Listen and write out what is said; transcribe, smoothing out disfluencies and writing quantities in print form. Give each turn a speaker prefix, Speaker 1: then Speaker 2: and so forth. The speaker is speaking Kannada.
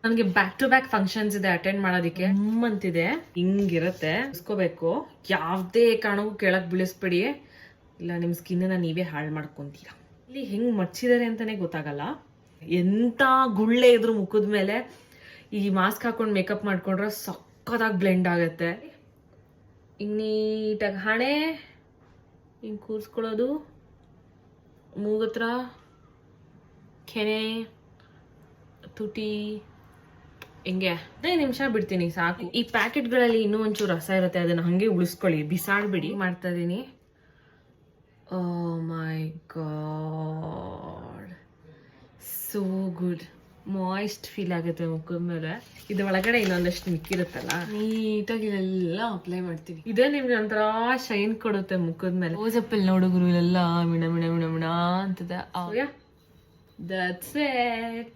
Speaker 1: ನನಗೆ ಬ್ಯಾಕ್ ಟು ಬ್ಯಾಕ್ ಫಂಕ್ಷನ್ಸ್ ಇದೆ ಅಟೆಂಡ್ ಮಾಡೋದಕ್ಕೆ ಅಂತಿದೆ. ಹಿಂಗಿರತ್ತೆ, ಇಸ್ಕೋಬೇಕು. ಯಾವ್ದೇ ಕಾರಣಕ್ಕೂ ಕೆಳಗ್ ಬೀಳಿಸ್ಬೇಡಿ, ಇಲ್ಲ ನಿಮ್ ಸ್ಕಿನ್ ನೀವೇ ಹಾಳು ಮಾಡ್ಕೊಂತೀರಾ. ಇಲ್ಲಿ ಹೆಂಗ್ ಮಡ್ಚಿದಾರೆ ಅಂತಾನೆ ಗೊತ್ತಾಗಲ್ಲ. ಎಂತ ಗುಳ್ಳೆ ಇದ್ರು ಮುಖದ ಮೇಲೆ ಈ ಮಾಸ್ಕ್ ಹಾಕೊಂಡು ಮೇಕಪ್ ಮಾಡ್ಕೊಂಡ್ರೆ ಸಕ್ಕತ್ತಾಗಿ ಬ್ಲೆಂಡ್ ಆಗತ್ತೆ. ಹಿಂಗ್ ನೀಟಾಗಿ ಹಣೆ ಹಿಂಗ್ ಕೂರ್ಸ್ಕೊಳ್ಳೋದು, ಮೂಗತ್ರ, ಕೆನೆ, ತುಟಿ, ಹಿಂಗೆ 15 ನಿಮಿಷ ಬಿಡ್ತೀನಿ ಸಾಕು. ಈ ಪ್ಯಾಕೆಟ್ಗಳಲ್ಲಿ ಇನ್ನೂ ಒಂಚೂರು ರಸ ಇರುತ್ತೆ, ಅದನ್ನ ಹಂಗೆ ಉಳಿಸ್ಕೊಳ್ಳಿ, ಬಿಸಾಡ್ಬಿಡಿ. ಮಾಡ್ತಾ ಇದೀನಿ. Oh my God, so good. Moist feel ಆಗುತ್ತೆ ಮುಖದ ಮೇಲೆ. ಇದು ಒಳಗಡೆ ಇನ್ನೊಂದಷ್ಟು ಮಿಕ್ಕಿರುತ್ತಲ್ಲ, ನೀಟಾಗಿ ಇಲ್ಲೆಲ್ಲ ಅಪ್ಲೈ ಮಾಡ್ತೀವಿ. ಇದೇ ನಿಮ್ಗೆ ಒಂಥರ ಶೈನ್ ಕೊಡುತ್ತೆ ಮುಖದ ಮೇಲೆ. ಓಸಪ್ಪಲ್ಲಿ ನೋಡುಗರು ಇಲ್ಲೆಲ್ಲ ಮಿಣ ಮಿಣ ಮಿಣ ಮಿಣ ಅಂತದೆ. That's it.